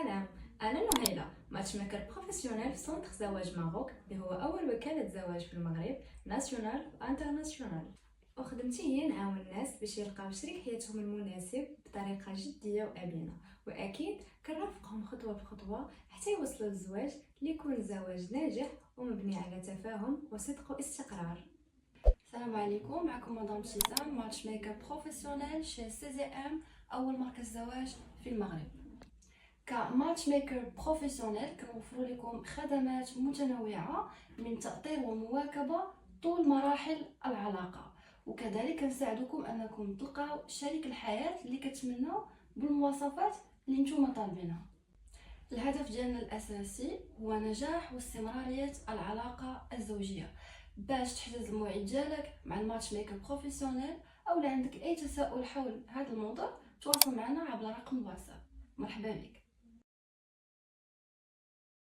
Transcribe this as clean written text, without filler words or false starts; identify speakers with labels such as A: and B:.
A: سلام، أنا نهيلة ماتش ميكر بروفيسيونيل في سونتر زواج ماروك اللي هو أول وكالة زواج في المغرب ناسيونال وانترناسيونال. وخدمتي هي نعاون الناس باش يلقاو شريك حياتهم المناسب بطريقة جدية وأمينة، وأكيد كنرافقهم خطوة بخطوة حتى يوصلوا للزواج اللي يكون زواج ناجح ومبني على تفاهم وصدق واستقرار.
B: السلام عليكم، معكم مدام ابتسام ماتش ميكر بروفيسيونيل شي سي زي ام اول مركز زواج في المغرب. كماتش ميكر بروفيسيونيل كنوفروا لكم خدمات متنوعه من تاطير ومواكبه طول مراحل العلاقه، وكذلك كنساعدكم انكم تلقاو شريك الحياه اللي كتمنوا بالمواصفات اللي نتوما طالبينها. الهدف ديالنا الاساسي هو نجاح واستمراريه العلاقه الزوجيه. باش تحدد الموعد ديالك مع الماتش ميكر بروفيسيونيل او عندك اي تساؤل حول هذا الموضوع تواصل معنا عبر رقم الواتساب. مرحبا بك.